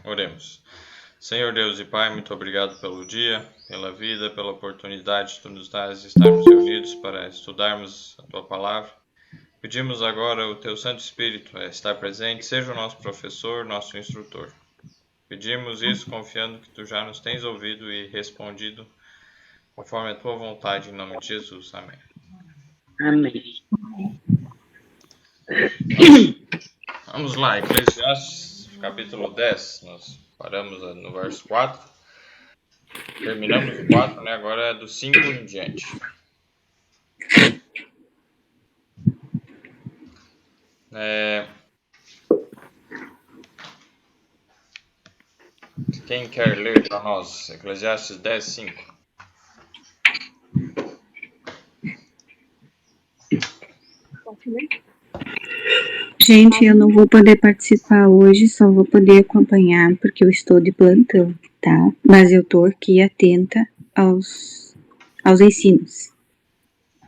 Oremos. Senhor Deus e Pai, muito obrigado pelo dia, pela vida, pela oportunidade que Tu nos dás de estarmos reunidos para estudarmos a Tua palavra. Pedimos agora o Teu Santo Espírito a estar presente, seja o nosso professor, nosso instrutor. Pedimos isso confiando que Tu já nos tens ouvido e respondido conforme a Tua vontade, em nome de Jesus. Amém. Amém. Vamos lá, Eclesiastes, capítulo 10, nós paramos no verso 4, terminamos o 4, né? Agora é do 5 em diante. Quem quer ler para nós, Eclesiastes 10, 5? Gente, eu não vou poder participar hoje, só vou poder acompanhar porque eu estou de plantão, tá? Mas eu tô aqui atenta aos ensinos.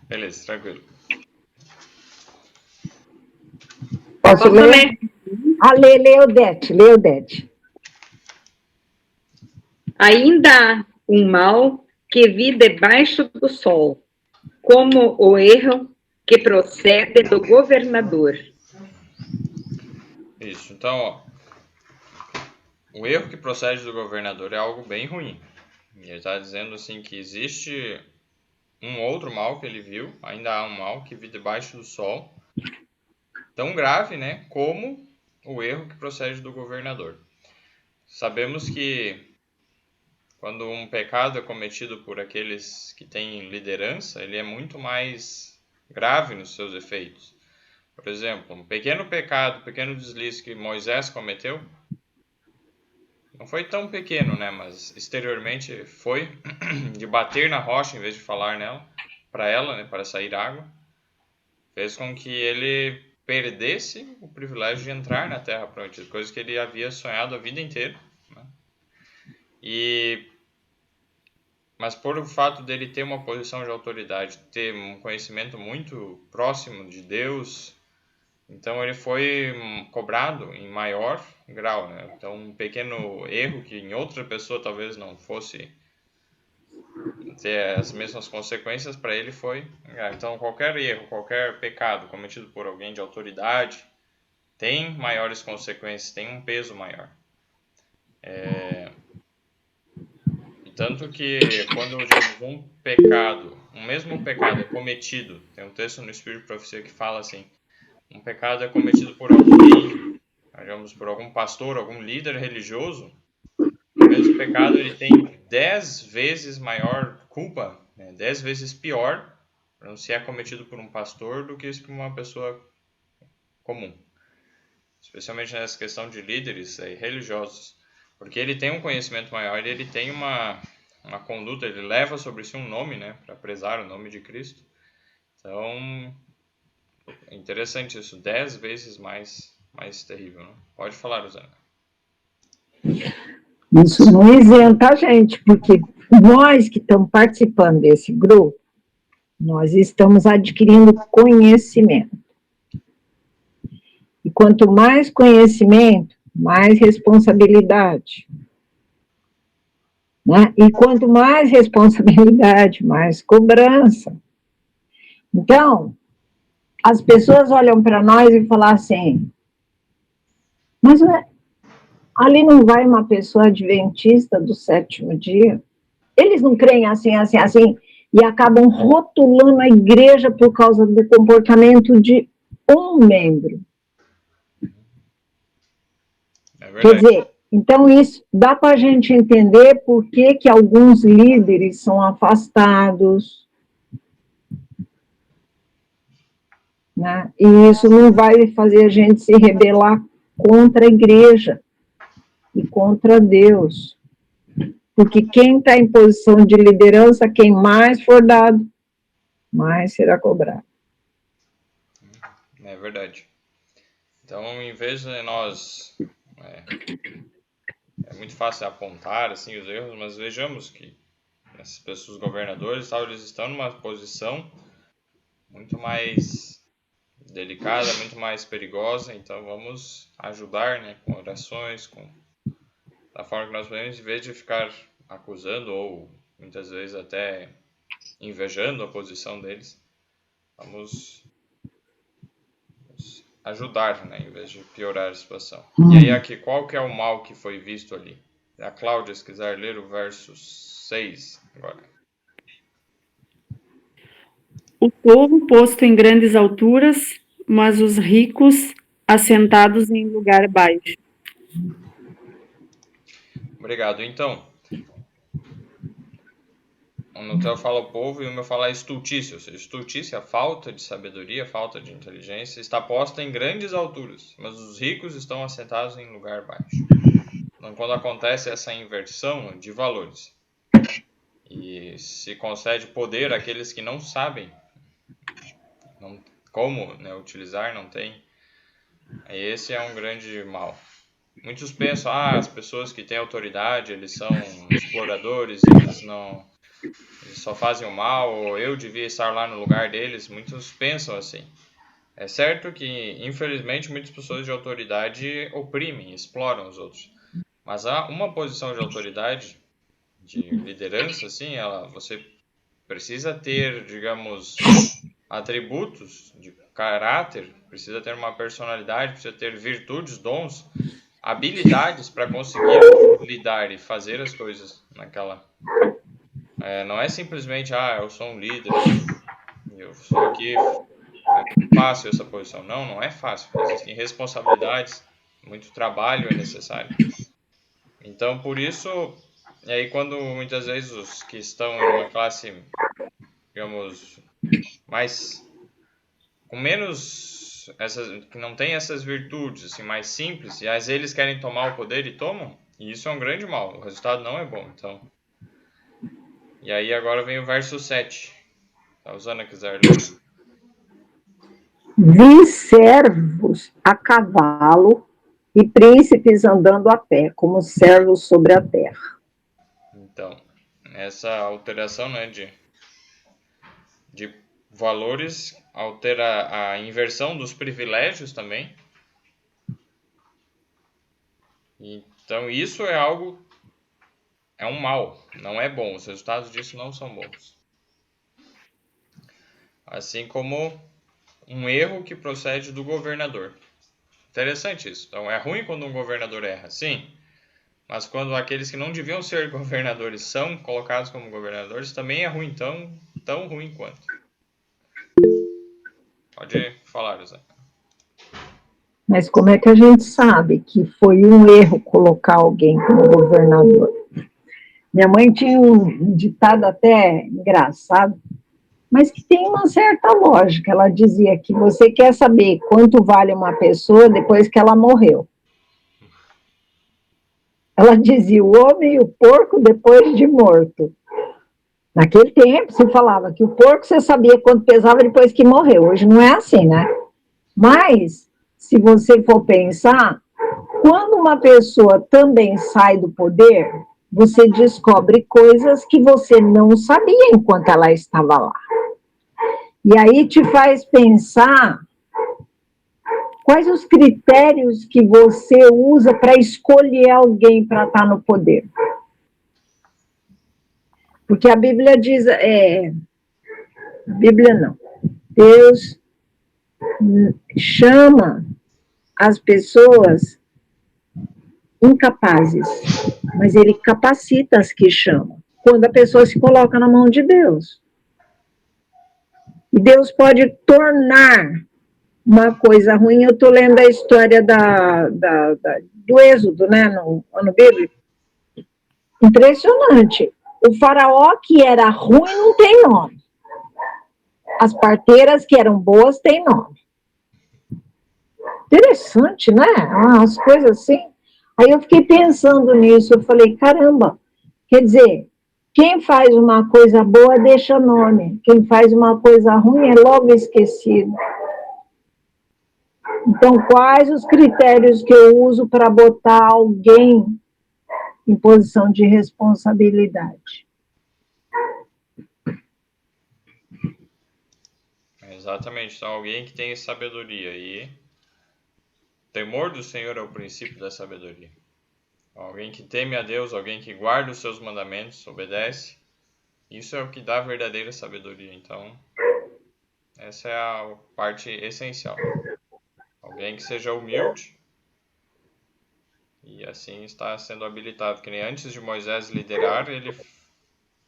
Beleza, tranquilo. Posso ler? Lê, Odete. Ainda há um mal que vi debaixo do sol, como o erro que procede do governador. Isso, então, o erro que procede do governador é algo bem ruim. Ele está dizendo assim que existe um outro mal que ele viu, ainda há um mal que vi debaixo do sol, tão grave, né, como o erro que procede do governador. Sabemos que quando um pecado é cometido por aqueles que têm liderança, ele é muito mais grave nos seus efeitos. Por exemplo, um pequeno pecado, um pequeno deslize que Moisés cometeu, não foi tão pequeno, né? Mas exteriormente foi, de bater na rocha em vez de falar nela, para ela, né? Para sair água, fez com que ele perdesse o privilégio de entrar na Terra Prometida, coisa que ele havia sonhado a vida inteira, né? Mas por o fato dele ter uma posição de autoridade, ter um conhecimento muito próximo de Deus, então ele foi cobrado em maior grau, né? Então um pequeno erro que em outra pessoa talvez não fosse ter as mesmas consequências, para ele foi grave. Então qualquer erro, qualquer pecado cometido por alguém de autoridade tem maiores consequências, tem um peso maior. Tanto que quando um mesmo pecado é cometido, tem um texto no Espírito de Profecia que fala assim, um pecado é cometido por alguém, digamos, por algum pastor, algum líder religioso, o mesmo pecado ele tem 10 vezes maior culpa, né, 10 vezes pior, se é cometido por um pastor do que por uma pessoa comum. Especialmente nessa questão de líderes religiosos. Porque ele tem um conhecimento maior e ele tem uma conduta, ele leva sobre si um nome, né, para prezar o nome de Cristo. Então, é interessante isso, 10 vezes mais terrível, né? Pode falar, Rosana. Isso não isenta a gente, porque nós que estamos participando desse grupo, nós estamos adquirindo conhecimento. E quanto mais conhecimento, mais responsabilidade. Né? E quanto mais responsabilidade, mais cobrança. Então, as pessoas olham para nós e falam assim, mas ali não vai uma pessoa adventista do sétimo dia? Eles não creem assim, e acabam rotulando a igreja por causa do comportamento de um membro. É verdade. Quer dizer, então isso dá para a gente entender por que alguns líderes são afastados, né? E isso não vai fazer a gente se rebelar contra a igreja e contra Deus. Porque quem está em posição de liderança, quem mais for dado, mais será cobrado. É verdade. Então, em vez de nós... É muito fácil apontar assim, os erros, mas vejamos que essas pessoas, governadores, eles estão numa posição muito mais delicada, muito mais perigosa, então vamos ajudar, né, com orações, com Da forma que nós podemos, em vez de ficar acusando ou muitas vezes até invejando a posição deles, vamos ajudar, né, em vez de piorar a situação. E aí aqui, qual que é o mal que foi visto ali? A Cláudia, se quiser ler o verso 6 agora. O povo posto em grandes alturas, mas os ricos assentados em lugar baixo. Obrigado. Então, no teu fala o povo e o meu fala estultícia, ou seja, estultícia, a falta de sabedoria, a falta de inteligência, está posta em grandes alturas, mas os ricos estão assentados em lugar baixo. Então, quando acontece essa inversão de valores e se concede poder àqueles que não sabem como, né, utilizar, não tem, esse é um grande mal. Muitos pensam, as pessoas que têm autoridade, eles são exploradores, eles só fazem o mal, ou eu devia estar lá no lugar deles. Muitos pensam assim. É certo que, infelizmente, muitas pessoas de autoridade oprimem, exploram os outros. Mas há uma posição de autoridade, de liderança, assim, você precisa ter, digamos, atributos de caráter, precisa ter uma personalidade, precisa ter virtudes, dons, habilidades para conseguir lidar e fazer as coisas naquela. Não é simplesmente, eu sou um líder, eu sou aqui, fácil essa posição. Não, não é fácil. Existem responsabilidades, muito trabalho é necessário. Então, por isso, e aí quando muitas vezes os que estão em uma classe, digamos, mais com menos que não tem essas virtudes, assim, mais simples, e às vezes eles querem tomar o poder e tomam, e isso é um grande mal. O resultado não é bom. Então, e aí agora vem o verso 7. A Usana quiser ler. Vi servos a cavalo e príncipes andando a pé, como servos sobre a terra. Então, essa alteração, né, de valores altera a inversão dos privilégios também. Então, isso é um mal, não é bom. Os resultados disso não são bons. Assim como um erro que procede do governador. Interessante isso. Então, é ruim quando um governador erra, sim. Mas quando aqueles que não deviam ser governadores são colocados como governadores, também é ruim, tão ruim quanto. Pode falar, Zé. Mas como é que a gente sabe que foi um erro colocar alguém como governador? Minha mãe tinha um ditado até engraçado, mas que tem uma certa lógica. Ela dizia que você quer saber quanto vale uma pessoa depois que ela morreu. Ela dizia o homem e o porco depois de morto. Naquele tempo se falava que o porco você sabia quanto pesava depois que morreu. Hoje não é assim, né? Mas, se você for pensar, quando uma pessoa também sai do poder, você descobre coisas que você não sabia enquanto ela estava lá. E aí te faz pensar quais os critérios que você usa para escolher alguém para estar no poder. Porque a Bíblia diz, Bíblia não, Deus chama as pessoas incapazes, mas ele capacita as que chamam, quando a pessoa se coloca na mão de Deus. E Deus pode tornar uma coisa ruim. Eu estou lendo a história do Êxodo, né, no ano bíblico. Impressionante. O faraó que era ruim não tem nome. As parteiras que eram boas têm nome. Interessante, né? As coisas assim. Aí eu fiquei pensando nisso, eu falei, caramba, quer dizer, quem faz uma coisa boa deixa nome, quem faz uma coisa ruim é logo esquecido. Então, quais os critérios que eu uso para botar alguém em posição de responsabilidade? Exatamente. Então, alguém que tem sabedoria. E temor do Senhor é o princípio da sabedoria. Alguém que teme a Deus, alguém que guarda os seus mandamentos, obedece. Isso é o que dá a verdadeira sabedoria. Então, essa é a parte essencial. Alguém que seja humilde e assim está sendo habilitado. Que nem antes de Moisés liderar, ele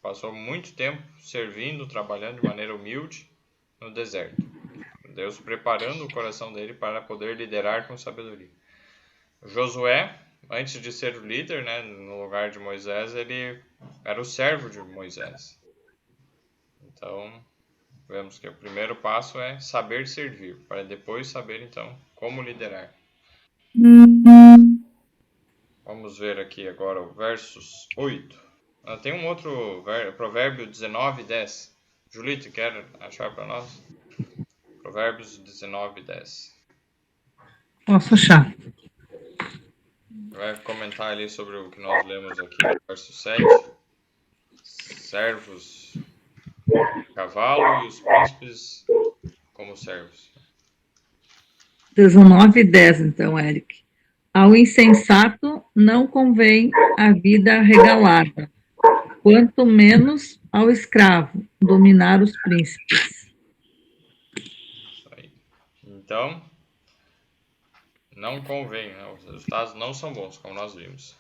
passou muito tempo servindo, trabalhando de maneira humilde no deserto. Deus preparando o coração dele para poder liderar com sabedoria. Josué, antes de ser o líder, né, no lugar de Moisés, ele era o servo de Moisés. Então, vemos que o primeiro passo é saber servir, para depois saber, então, como liderar. Vamos ver aqui agora o versos 8. Tem um outro provérbio 19:10. Julito, quer achar para nós? Provérbios 19:10. Posso achar. Vai comentar ali sobre o que nós lemos aqui, verso 7. Servos cavalo e os príncipes como servos. 19:10, então, Eric. Ao insensato não convém a vida regalada, quanto menos ao escravo dominar os príncipes. Isso aí. Então, não convém, né? Os resultados não são bons, como nós vimos.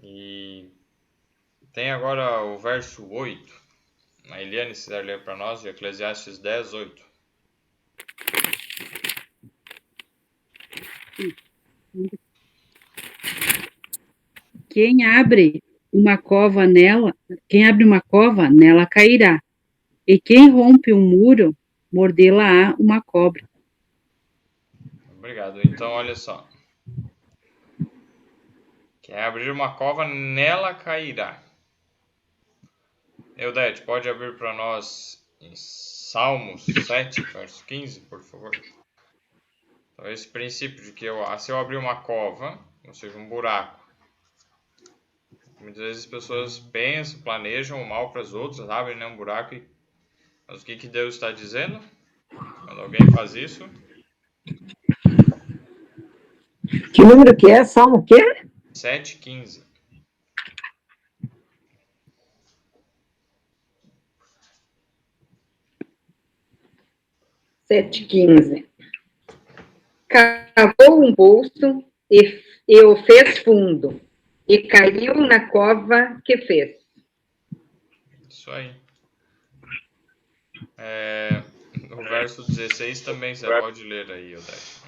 E tem agora o verso 8. A Eliane, se quiser ler para nós, de Eclesiastes 10:8. Quem abre uma cova, nela cairá. E quem rompe um muro, mordê-la-á uma cobra. Obrigado. Então, olha só. Quem abrir uma cova, nela cairá. Eudete, pode abrir para nós em Salmos 7, verso 15, por favor? Então, esse princípio de que se eu abrir uma cova, ou seja, um buraco, muitas vezes as pessoas pensam, planejam o mal para as outras, abrem um buraco. Mas o que Deus está dizendo? Quando alguém faz isso... Que número que é? Salmo o quê? 7:15. Cavou um poço e o fez fundo, e caiu na cova que fez. Isso aí. O verso 16 também você pode ler aí, Odete.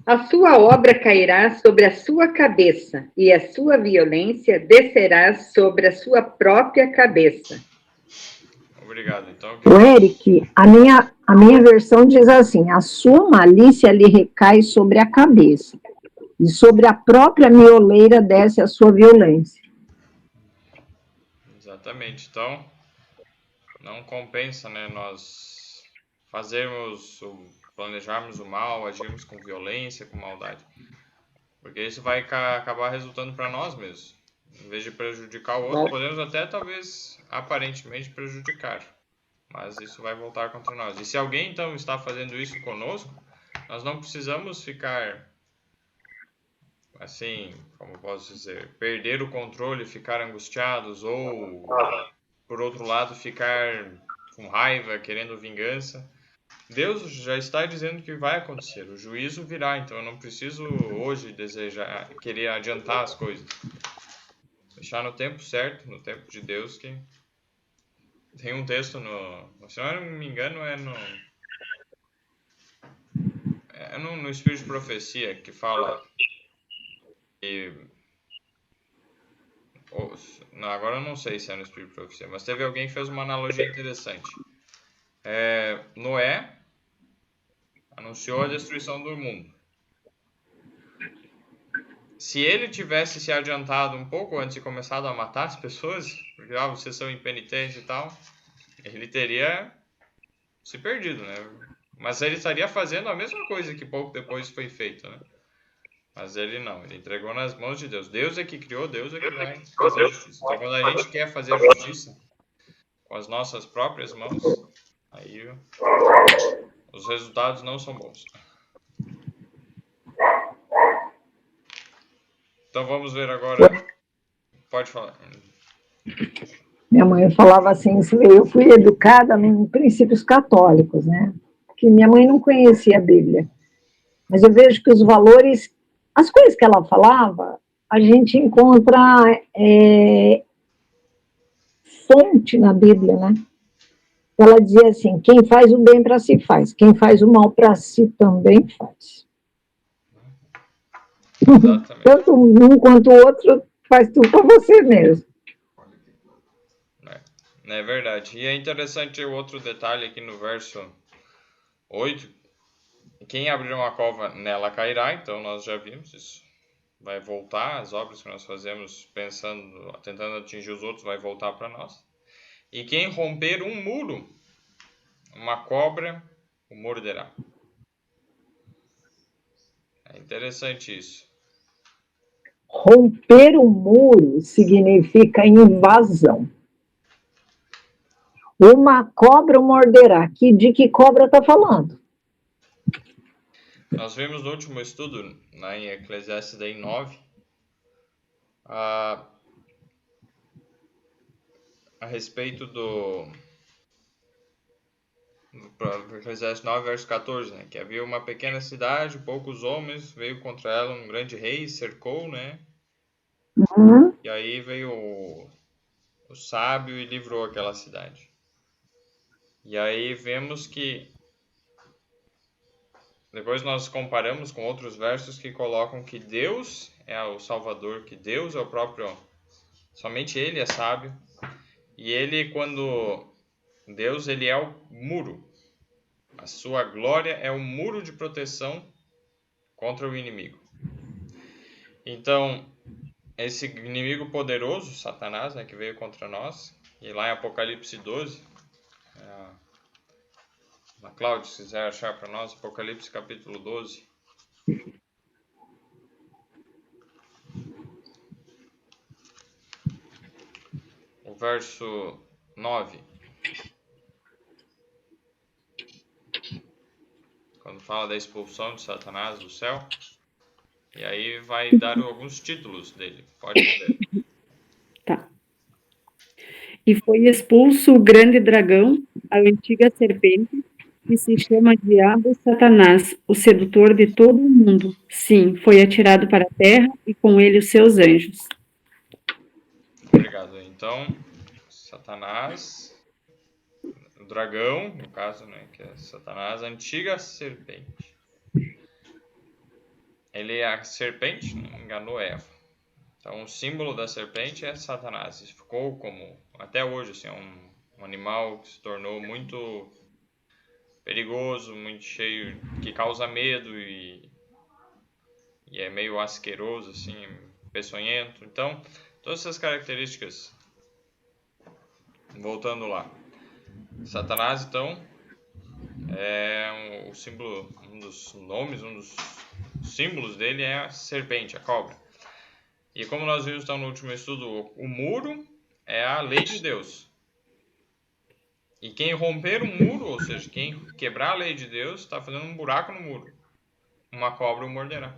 A sua obra cairá sobre a sua cabeça, e a sua violência descerá sobre a sua própria cabeça. Obrigado. Então, O Eric, a minha versão diz assim: a sua malícia lhe recai sobre a cabeça, e sobre a própria mioleira desce a sua violência. Exatamente. Então, não compensa, né, nós planejarmos o mal, agirmos com violência, com maldade. Porque isso vai acabar resultando para nós mesmos. Em vez de prejudicar o outro, podemos até, talvez, aparentemente prejudicar. Mas isso vai voltar contra nós. E se alguém, então, está fazendo isso conosco, nós não precisamos ficar, assim, como posso dizer, perder o controle, ficar angustiados ou, por outro lado, ficar com raiva, querendo vingança. Deus já está dizendo que vai acontecer, o juízo virá, então eu não preciso hoje querer adiantar as coisas. Deixar no tempo certo, no tempo de Deus, que tem um texto se eu não me engano, no Espírito de Profecia, que fala que... agora eu não sei se é no Espírito de Profecia, mas teve alguém que fez uma analogia interessante. Noé anunciou a destruição do mundo. Se ele tivesse se adiantado um pouco antes de começado a matar as pessoas, porque vocês são impenitentes e tal, ele teria se perdido, né? Mas ele estaria fazendo a mesma coisa que pouco depois foi feito, né? Mas ele não, ele entregou nas mãos de Deus. Deus é que criou, Deus é que vai fazer justiça. Então, quando a gente quer fazer justiça com as nossas próprias mãos, aí os resultados não são bons. Então vamos ver agora. Pode falar. Minha mãe falava assim, eu fui educada em princípios católicos, né? Que minha mãe não conhecia a Bíblia. Mas eu vejo que os valores, as coisas que ela falava, a gente encontra fonte na Bíblia, né? Ela dizia assim, quem faz o bem para si faz, quem faz o mal para si também faz. Exatamente. Tanto um quanto o outro faz tudo para você mesmo. É verdade. E é interessante o outro detalhe aqui no verso 8. Quem abrir uma cova, nela cairá. Então nós já vimos isso. Vai voltar, as obras que nós fazemos pensando, tentando atingir os outros, vai voltar para nós. E quem romper um muro, uma cobra o morderá. É interessante isso. Romper um muro significa invasão. Uma cobra o morderá. De que cobra está falando? Nós vimos no último estudo, lá em Eclesiastes 9, a respeito do Eclesiastes 9, verso 14, né? Que havia uma pequena cidade, poucos homens, veio contra ela um grande rei, cercou, né? E aí veio o sábio e livrou aquela cidade. E aí vemos que depois nós comparamos com outros versos que colocam que Deus é o Salvador, que Deus é o próprio, somente Ele é sábio. E Ele, quando Deus, Ele é o muro. A sua glória é o muro de proteção contra o inimigo. Então, esse inimigo poderoso, Satanás, né, que veio contra nós, e lá em Apocalipse 12, a Cláudia, se quiser achar para nós, Apocalipse capítulo 12. O verso 9. Quando fala da expulsão de Satanás do céu. E aí vai dar alguns títulos dele. Pode ler. Tá. E foi expulso o grande dragão, a antiga serpente, que se chama Diabo e Satanás, o sedutor de todo o mundo. Sim, foi atirado para a terra e com ele os seus anjos. Obrigado. Então, Satanás, o dragão, no caso, né, que é Satanás, a antiga serpente. Ele é a serpente, né, enganou Eva. Então, o símbolo da serpente é Satanás. Isso ficou como, até hoje, assim, um animal que se tornou muito perigoso, muito cheio, que causa medo e é meio asqueroso, assim, peçonhento. Então, todas essas características, voltando lá. Satanás, então, é o símbolo, um dos nomes, um dos símbolos dele é a serpente, a cobra. E como nós vimos então, no último estudo, o muro é a lei de Deus. E quem romper o muro, ou seja, quem quebrar a lei de Deus, está fazendo um buraco no muro. Uma cobra o morderá.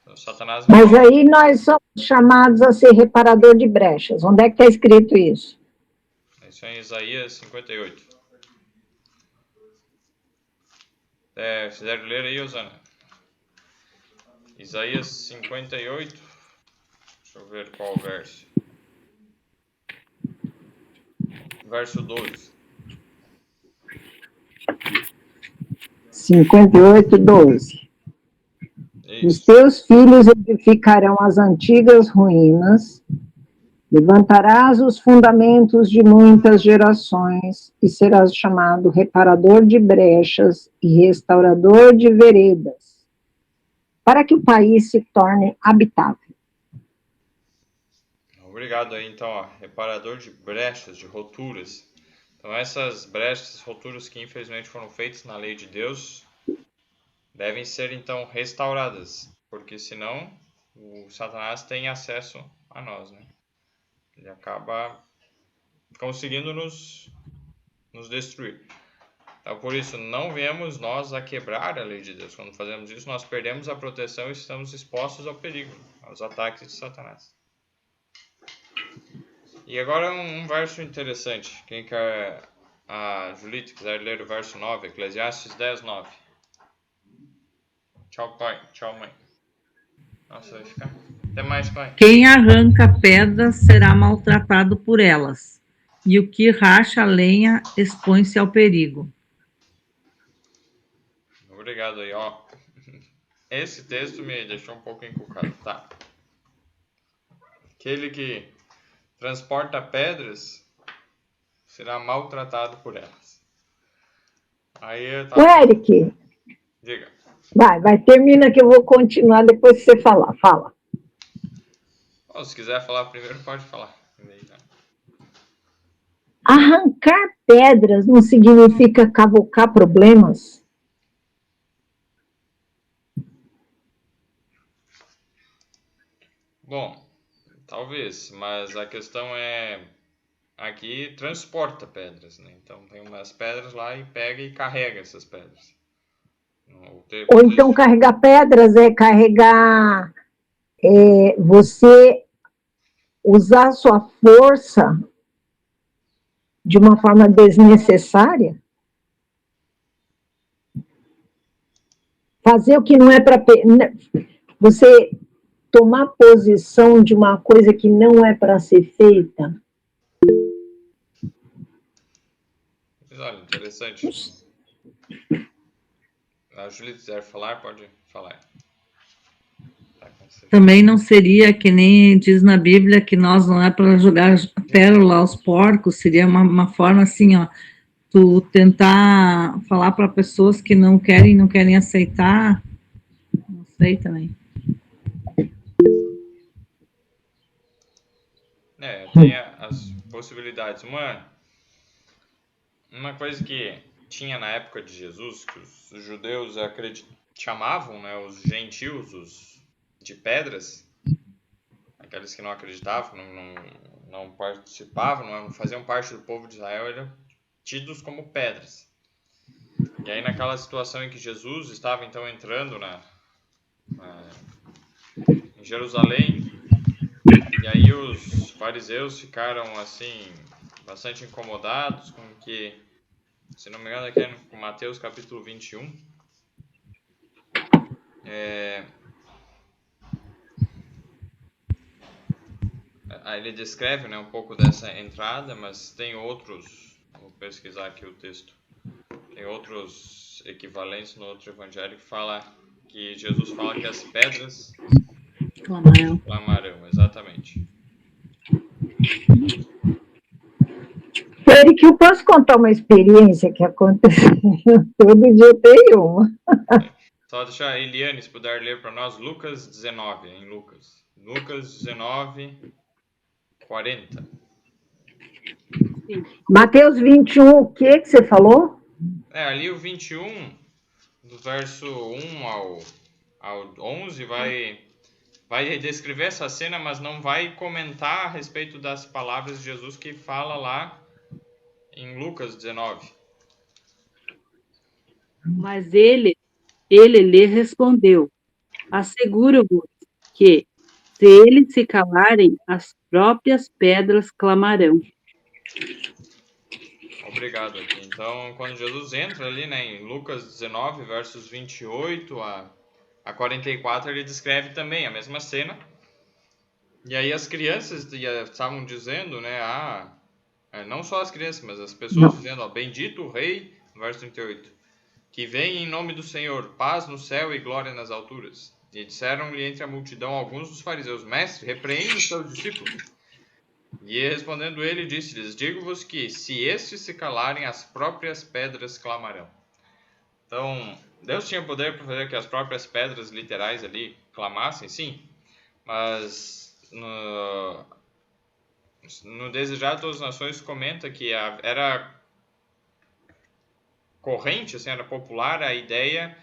Então, Satanás Mas vai... aí nós somos chamados a ser reparador de brechas. Onde é que está escrito isso? Isso é em Isaías 58. Se quiser ler aí, Osana. Isaías 58. Deixa eu ver qual verso. Verso 12. 58, 12. Os Isso. teus filhos edificarão as antigas ruínas, levantarás os fundamentos de muitas gerações e serás chamado reparador de brechas e restaurador de veredas, para que o país se torne habitável. Obrigado aí, então, ó, reparador de brechas, de roturas. Então, essas brechas, roturas que infelizmente foram feitas na lei de Deus, devem ser então restauradas, porque senão o Satanás tem acesso a nós, né? Ele acaba conseguindo nos destruir. Então, por isso, não viemos nós a quebrar a lei de Deus. Quando fazemos isso, nós perdemos a proteção e estamos expostos ao perigo, aos ataques de Satanás. E agora um verso interessante. Quem quer, a Julite, quiser ler o verso 9, Eclesiastes 10, 9. Tchau, pai. Tchau, mãe. Nossa, vai ficar. Até mais, pai. Quem arranca pedras será maltratado por elas, e o que racha a lenha expõe-se ao perigo. Obrigado aí, ó. Esse texto me deixou um pouco encucado. Tá. Aquele que transporta pedras será maltratado por elas. Aí eu Ô, tava... Eric, Diga. vai, termina que eu vou continuar depois que você falar. Fala. Oh, se quiser falar primeiro, pode falar. Arrancar pedras não significa cavocar problemas? Bom, talvez, mas a questão é... Aqui transporta pedras, né? Então tem umas pedras lá e pega e carrega essas pedras. Ou então carregar pedras é carregar... você usar sua força de uma forma desnecessária? Fazer o que não é para... Você tomar posição de uma coisa que não é para ser feita? Mas olha, interessante. A Júlia quiser falar, pode falar. Também não seria que nem diz na Bíblia que nós não é para jogar pérola aos porcos, seria uma forma assim, ó, tu tentar falar para pessoas que não querem aceitar, não sei também. Tem as possibilidades. Uma coisa que tinha na época de Jesus, que os judeus chamavam, né, os gentios, de pedras, aqueles que não acreditavam, não participavam, não faziam parte do povo de Israel, eram tidos como pedras. E aí naquela situação em que Jesus estava então entrando em Jerusalém, e aí os fariseus ficaram assim bastante incomodados com que, se não me engano, aqui é no Mateus capítulo 21, aí ele descreve, né, um pouco dessa entrada, mas tem outros, vou pesquisar aqui o texto, tem outros equivalentes no outro evangelho que fala que Jesus fala que as pedras clamarão, exatamente. Eric, eu posso contar uma experiência que aconteceu? Todo dia tem uma. Só deixar a Eliane, se puder ler para nós, Lucas 19, em Lucas. Lucas 19, 40. Mateus 21, o que você falou? Ali o 21, do verso 1 ao 11, vai descrever essa cena, mas não vai comentar a respeito das palavras de Jesus que fala lá em Lucas 19. Mas ele lhe respondeu: asseguro-vos que, se eles se calarem, as próprias pedras clamarão. Obrigado aqui. Então, quando Jesus entra ali, né, em Lucas 19, versos 28 a 44, ele descreve também a mesma cena. E aí as crianças estavam dizendo, né, não só as crianças, mas as pessoas dizendo, ó, bendito o rei, verso 38, que vem em nome do Senhor, paz no céu e glória nas alturas. E disseram-lhe entre a multidão alguns dos fariseus, mestre, repreende os seus discípulos. E respondendo ele, disse-lhes, digo-vos que, se estes se calarem, as próprias pedras clamarão. Então, Deus tinha poder para fazer que as próprias pedras literais ali clamassem, sim, mas no Desejado de Todas as Nações comenta que era corrente, assim, era popular a ideia,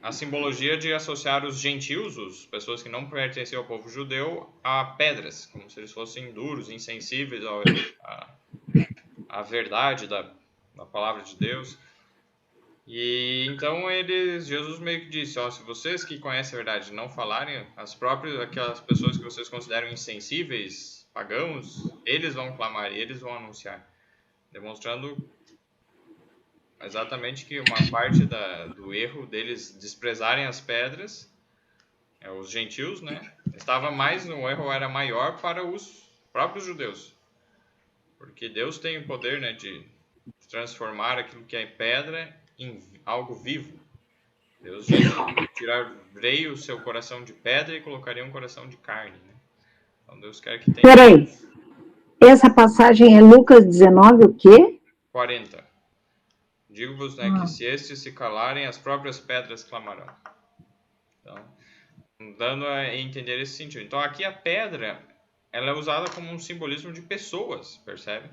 a simbologia de associar os gentios, as pessoas que não pertenciam ao povo judeu, a pedras, como se eles fossem duros, insensíveis à verdade da palavra de Deus. E então Jesus meio que disse, ó, se vocês que conhecem a verdade não falarem, aquelas pessoas que vocês consideram insensíveis, pagãos, eles vão clamar e eles vão anunciar, demonstrando exatamente que uma parte do erro deles desprezarem as pedras, os gentios, né, o erro era maior para os próprios judeus, porque Deus tem o poder, né, de transformar aquilo que é pedra em algo vivo. Deus disse, tirarei o seu coração de pedra e colocarei um coração de carne, né? Então Deus quer que tenha... Peraí, essa passagem é Lucas 19, o quê? 40. Digo-vos, né, que se estes se calarem, as próprias pedras clamarão. Então, dando a entender esse sentido. Então, aqui a pedra, ela é usada como um simbolismo de pessoas, percebe?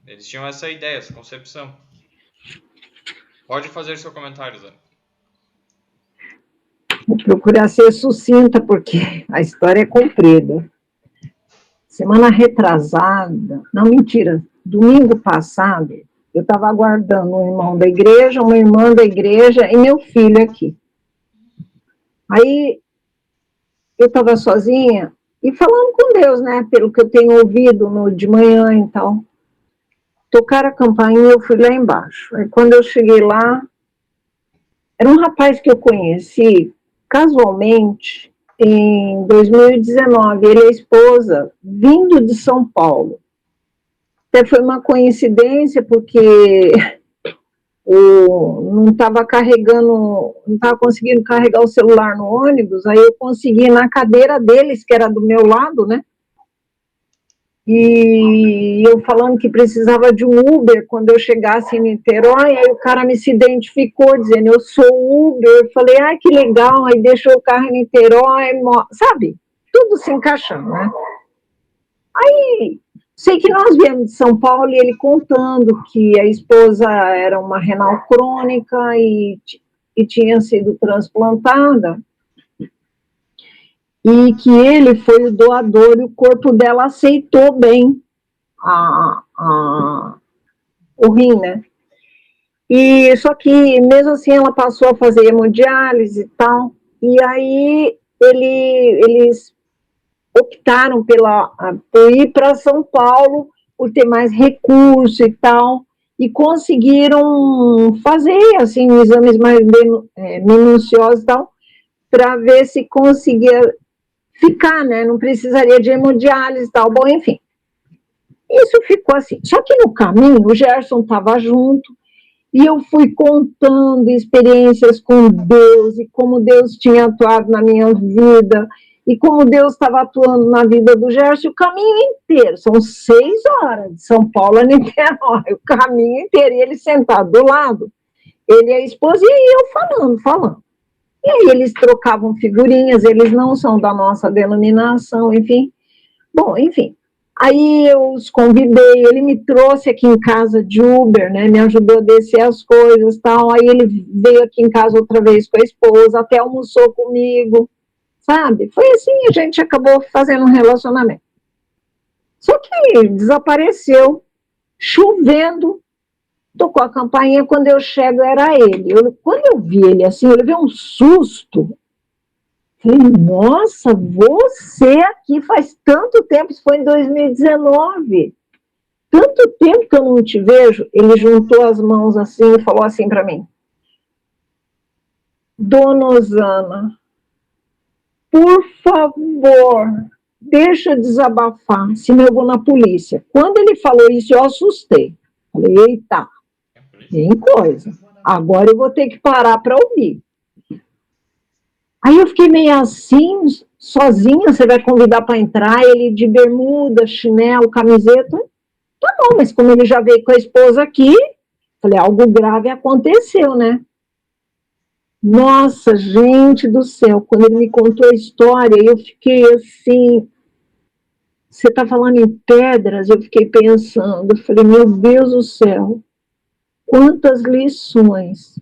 Eles tinham essa ideia, essa concepção. Pode fazer seu comentário, Zé. Vou procurar ser sucinta, porque a história é comprida. Semana retrasada, não, mentira, domingo passado, eu estava aguardando um irmão da igreja, uma irmã da igreja e meu filho aqui. Aí, eu estava sozinha e falando com Deus, né, pelo que eu tenho ouvido de manhã e tal. Tocaram a campainha e eu fui lá embaixo. Aí, quando eu cheguei lá, era um rapaz que eu conheci casualmente em 2019. Ele é a esposa, vindo de São Paulo. Até foi uma coincidência, porque não estava conseguindo carregar o celular no ônibus, aí eu consegui na cadeira deles, que era do meu lado, né? E eu falando que precisava de um Uber quando eu chegasse em Niterói, aí o cara se identificou, dizendo, eu sou Uber. Eu falei, ai, que legal, aí deixou o carro em Niterói, sabe? Tudo se encaixando, né? Aí, sei que nós viemos de São Paulo e ele contando que a esposa era uma renal crônica e tinha sido transplantada, e que ele foi o doador e o corpo dela aceitou bem o rim, né? E só que mesmo assim ela passou a fazer hemodiálise e tal, e aí eles optaram por ir para São Paulo, por ter mais recurso e tal, e conseguiram fazer assim exames mais minuciosos e tal, para ver se conseguia ficar, né? Não precisaria de hemodiálise e tal. Bom, enfim. Isso ficou assim. Só que no caminho, o Gerson estava junto, e eu fui contando experiências com Deus, e como Deus tinha atuado na minha vida, e como Deus estava atuando na vida do Gerson, o caminho inteiro. São 6 horas de São Paulo a Niterói, o caminho inteiro. E ele sentado do lado, ele e a esposa, e eu falando. E aí eles trocavam figurinhas, eles não são da nossa denominação, enfim. Bom, enfim. Aí eu os convidei, ele me trouxe aqui em casa de Uber, né, me ajudou a descer as coisas e tal. Aí ele veio aqui em casa outra vez com a esposa, até almoçou comigo, sabe? Foi assim, a gente acabou fazendo um relacionamento. Só que desapareceu, chovendo, tocou a campainha, quando eu chego era ele. Quando eu vi ele assim, eu levei um susto. Falei, nossa, você aqui faz tanto tempo, isso foi em 2019. Tanto tempo que eu não te vejo. Ele juntou as mãos assim e falou assim para mim, Dona Osana, por favor, deixa eu desabafar, senão eu vou na polícia. Quando ele falou isso, eu assustei. Falei, eita, tem coisa. Agora eu vou ter que parar para ouvir. Aí eu fiquei meio assim, sozinha, você vai convidar para entrar, ele de bermuda, chinelo, camiseta. Tá bom, mas como ele já veio com a esposa aqui, falei, algo grave aconteceu, né? Nossa, gente do céu, quando ele me contou a história, eu fiquei assim, você está falando em pedras, eu fiquei pensando, eu falei, meu Deus do céu, quantas lições.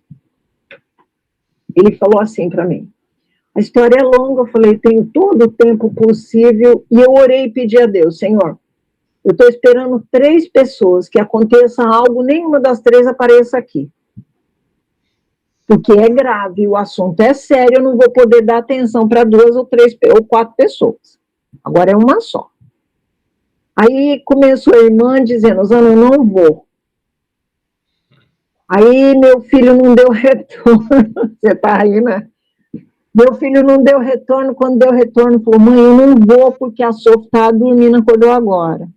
Ele falou assim para mim, a história é longa, eu falei, tenho todo o tempo possível, e eu orei e pedi a Deus, Senhor, eu estou esperando 3 pessoas, que aconteça algo, nenhuma das 3 apareça aqui. porque é grave, o assunto é sério, eu não vou poder dar atenção para 2 ou 3 ou 4 pessoas. Agora é uma só. Aí começou a irmã dizendo, Zana, eu não vou. Aí meu filho não deu retorno, você tá aí, né? Meu filho não deu retorno, quando deu retorno, falou, mãe, eu não vou porque a Sofia está dormindo, acordou agora.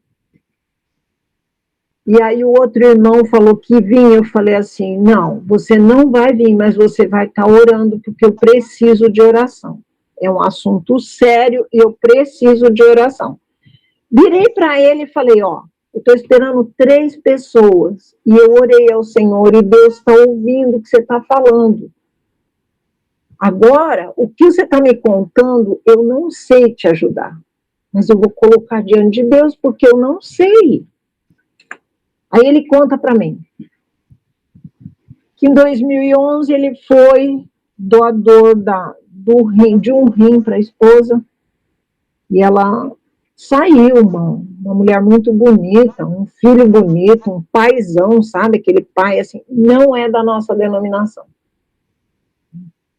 E aí o outro irmão falou que vinha, eu falei assim, não, você não vai vir, mas você vai estar orando, porque eu preciso de oração. É um assunto sério e eu preciso de oração. Virei para ele e falei, ó, eu estou esperando 3 pessoas, e eu orei ao Senhor, e Deus está ouvindo o que você está falando. Agora, o que você está me contando, eu não sei te ajudar, mas eu vou colocar diante de Deus, porque eu não sei. Aí ele conta para mim que em 2011 ele foi doador de um rim para a esposa, e ela saiu, uma mulher muito bonita, um filho bonito, um paizão, sabe? Aquele pai, assim, não é da nossa denominação.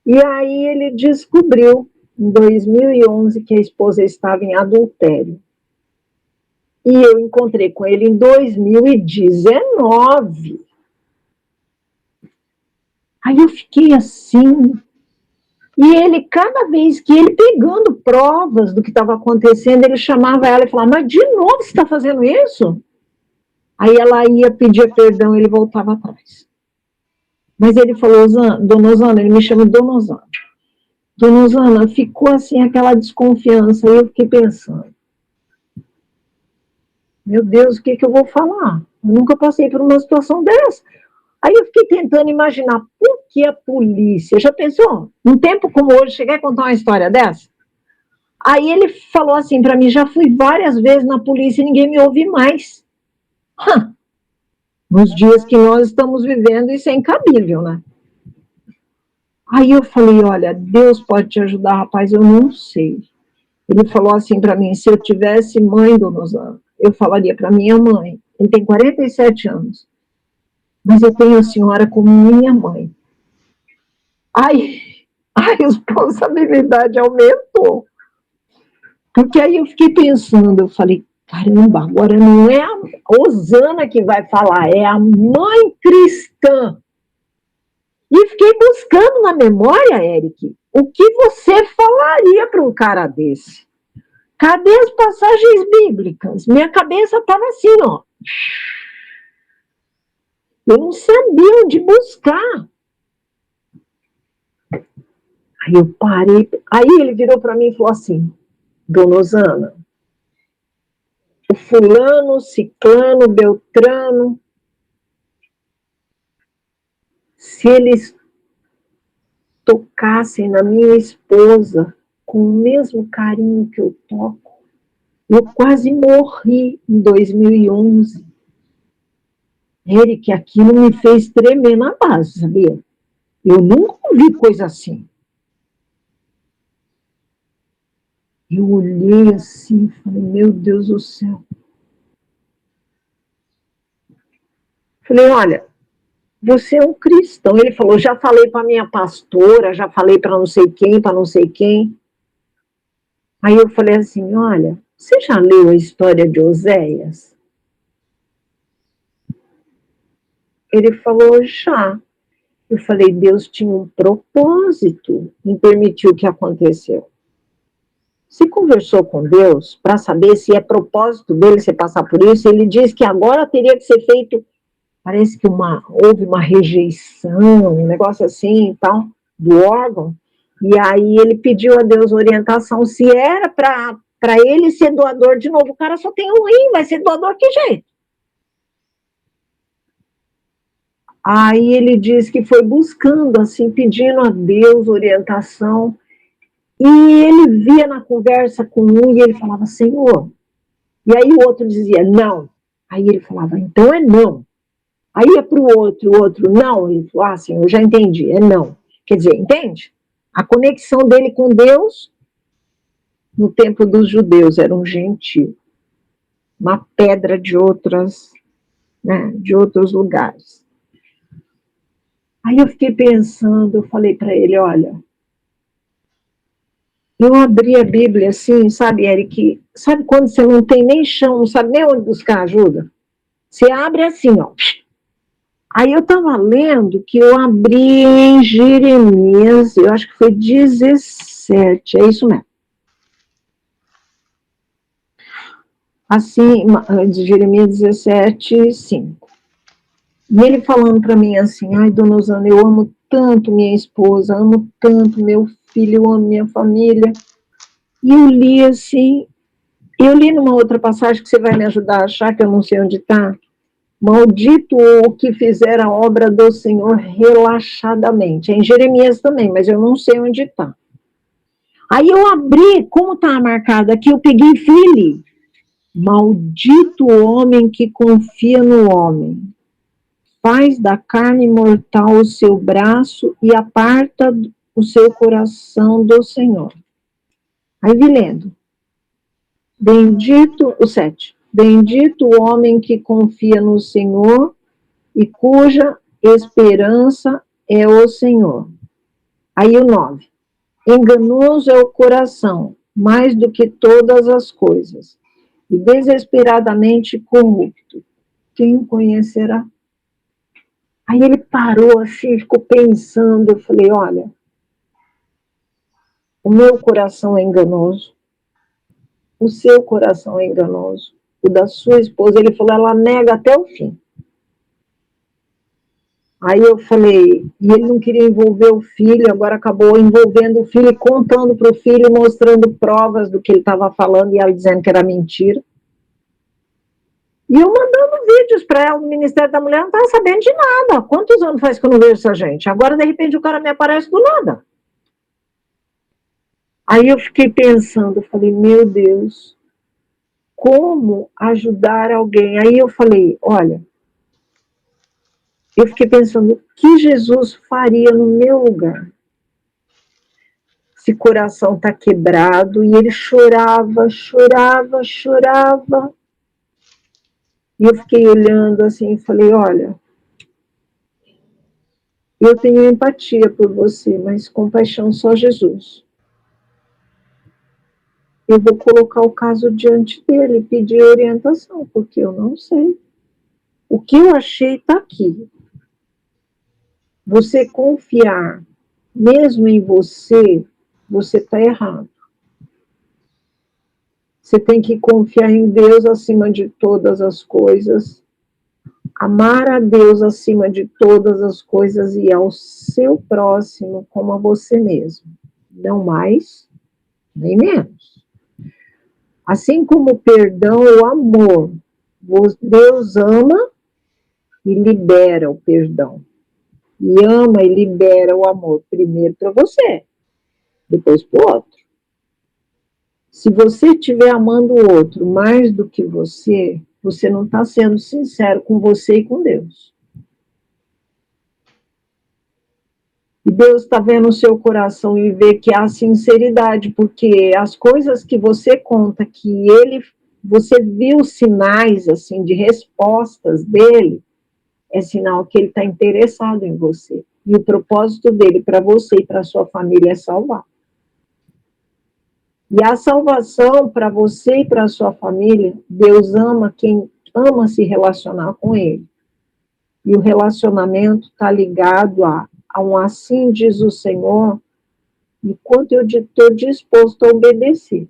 E aí ele descobriu, em 2011, que a esposa estava em adultério. E eu encontrei com ele em 2019. Aí eu fiquei assim. E ele, cada vez que ele pegando provas do que estava acontecendo, ele chamava ela e falava, mas de novo você está fazendo isso? Aí ela ia pedir perdão, ele voltava atrás. Mas ele falou, Dona Osana, ele me chama Dona Osana. Dona Osana, ficou assim aquela desconfiança, e eu fiquei pensando, meu Deus, o que eu vou falar? Eu nunca passei por uma situação dessa. Aí eu fiquei tentando imaginar, por que a polícia? Já pensou? Num tempo como hoje, chegar a contar uma história dessa? Aí ele falou assim para mim, já fui várias vezes na polícia e ninguém me ouve mais. Nos dias que nós estamos vivendo, isso é incabível, né? Aí eu falei, olha, Deus pode te ajudar, rapaz, eu não sei. Ele falou assim para mim, se eu tivesse mãe, Dona Osana, eu falaria para minha mãe, ele tem 47 anos, mas eu tenho a senhora como minha mãe. Aí a responsabilidade aumentou. Porque aí eu fiquei pensando, eu falei, caramba, agora não é a Osana que vai falar, é a mãe cristã. E fiquei buscando na memória, Eric, o que você falaria para um cara desse? Cadê as passagens bíblicas? Minha cabeça estava assim, ó. Eu não sabia onde buscar. Aí eu parei, aí ele virou para mim e falou assim, Dona Osana, o fulano, ciclano, beltrano, se eles tocassem na minha esposa com o mesmo carinho que eu toco, eu quase morri em 2011. Eric, aquilo me fez tremer na base, sabia? Eu nunca ouvi coisa assim. Eu olhei assim, falei, meu Deus do céu. Falei, olha, você é um cristão. Ele falou, já falei para minha pastora, já falei para não sei quem, para não sei quem. Aí eu falei assim, olha, você já leu a história de Oséias? Ele falou, já. Eu falei, Deus tinha um propósito em permitir o que aconteceu. Você conversou com Deus para saber se é propósito dele você passar por isso? Ele diz que agora teria que ser feito, parece que houve uma rejeição, um negócio assim e tal, do órgão, e aí ele pediu a Deus orientação se era para ele ser doador de novo. O cara só tem um rim, vai ser doador que jeito? Aí ele diz que foi buscando, assim, pedindo a Deus orientação, e ele via na conversa com um e ele falava, Senhor. E aí o outro dizia, não. Aí ele falava, então é não. Aí ia para o outro, não. Ele falou, Senhor, já entendi, é não. Quer dizer, entende? A conexão dele com Deus, no tempo dos judeus, era um gentio. Uma pedra de outros lugares. Aí eu fiquei pensando, eu falei para ele, olha, eu abri a Bíblia assim, sabe, Eric? Sabe quando você não tem nem chão, não sabe nem onde buscar ajuda? Você abre assim, ó. Aí eu estava lendo que eu abri em Jeremias, eu acho que foi 17, é isso mesmo. Assim, de Jeremias 17, 5. E ele falando para mim assim, ai, dona Osana, eu amo tanto minha esposa, amo tanto meu filho, eu amo minha família. E eu li assim, eu li numa outra passagem que você vai me ajudar a achar, que eu não sei onde está. Maldito o que fizer a obra do Senhor relaxadamente. É em Jeremias também, mas eu não sei onde está. Aí eu abri, como está marcado aqui, eu peguei e fui. Maldito o homem que confia no homem, faz da carne mortal o seu braço e aparta o seu coração do Senhor. Aí vi lendo. Bendito, o 7. Bendito o homem que confia no Senhor e cuja esperança é o Senhor. Aí o 9. Enganoso é o coração, mais do que todas as coisas, e desesperadamente corrupto. Quem o conhecerá? Aí ele parou assim, ficou pensando, eu falei, olha, o meu coração é enganoso, o seu coração é enganoso, o da sua esposa, ele falou, ela nega até o fim. Aí eu falei, e ele não queria envolver o filho, agora acabou envolvendo o filho e contando para o filho, mostrando provas do que ele estava falando e ela dizendo que era mentira. E eu mandando vídeos para ela, o Ministério da Mulher não estava sabendo de nada. Quantos anos faz que eu não vejo essa gente? Agora, de repente, o cara me aparece do nada. Aí eu fiquei pensando, eu falei, meu Deus, como ajudar alguém? Aí eu falei, olha, eu fiquei pensando, o que Jesus faria no meu lugar? Esse coração está quebrado, e ele chorava, chorava, chorava. E eu fiquei olhando assim e falei, olha, eu tenho empatia por você, mas compaixão só Jesus. Eu vou colocar o caso diante dele e pedir orientação, porque eu não sei. O que eu achei está aqui. Você confiar mesmo em você, você está errado. Você tem que confiar em Deus acima de todas as coisas, amar a Deus acima de todas as coisas e ao seu próximo como a você mesmo. Não mais, nem menos. Assim como o perdão, o amor, Deus ama e libera o perdão. E ama e libera o amor primeiro para você, depois para o outro. Se você estiver amando o outro mais do que você não está sendo sincero com você e com Deus. E Deus está vendo o seu coração e vê que há sinceridade, porque as coisas que você conta, que você viu sinais assim de respostas dele, é sinal que ele está interessado em você. E o propósito dele para você e para sua família é salvar. E a salvação para você e para sua família, Deus ama quem ama se relacionar com ele. E o relacionamento está ligado a um assim diz o Senhor, enquanto eu estou disposto a obedecer.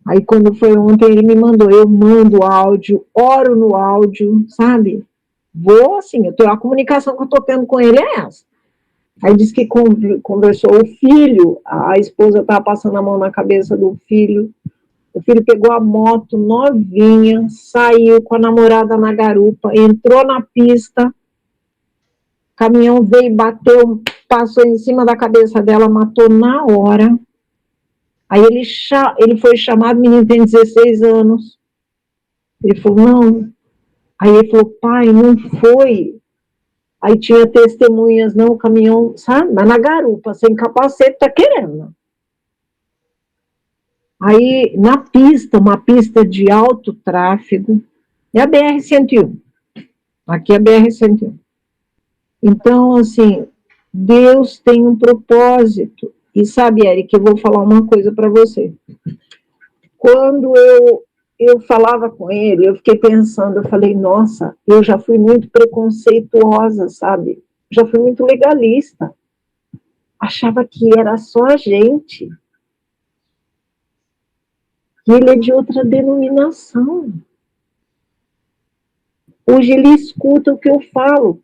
Aí quando foi ontem, ele me mandou, eu mando áudio, oro no áudio, sabe? Vou assim, a comunicação que eu estou tendo com ele é essa. Aí disse que conversou o filho, a esposa estava passando a mão na cabeça do filho, o filho pegou a moto novinha, saiu com a namorada na garupa, entrou na pista, o caminhão veio, bateu, passou em cima da cabeça dela, matou na hora. Aí ele foi chamado, o menino tem 16 anos. Ele falou, não. Aí ele falou, pai, não foi. Aí tinha testemunhas, não, o caminhão, sabe? Mas na garupa, sem capacete, tá querendo. Aí, na pista, uma pista de alto tráfego, é a BR-101. Aqui é a BR-101. Então, assim, Deus tem um propósito. E sabe, Eric, eu vou falar uma coisa para você. Quando eu falava com ele, eu fiquei pensando, eu falei, nossa, eu já fui muito preconceituosa, sabe? Já fui muito legalista. Achava que era só a gente. E ele é de outra denominação. Hoje ele escuta o que eu falo.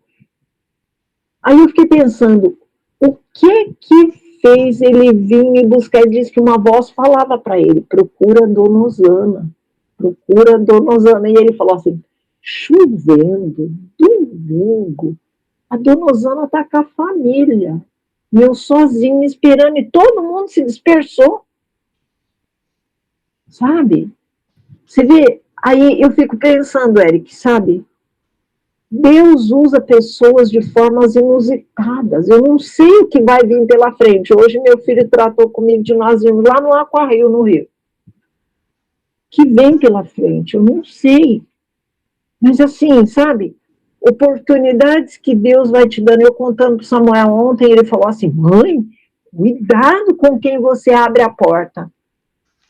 Aí eu fiquei pensando, o que fez ele vir me buscar? Ele disse que uma voz falava para ele, procura a Dona Osana, procura a Dona Osana. E ele falou assim, chovendo, domingo, a Dona Osana está com a família, e eu sozinho esperando, e todo mundo se dispersou, sabe? Você vê, aí eu fico pensando, Eric, sabe? Deus usa pessoas de formas inusitadas. Eu não sei o que vai vir pela frente. Hoje meu filho tratou comigo de nós irmos lá no Aquarrio, no Rio. Que vem pela frente, eu não sei. Mas assim, sabe? Oportunidades que Deus vai te dando. Eu contando para Samuel ontem, ele falou assim, mãe, cuidado com quem você abre a porta.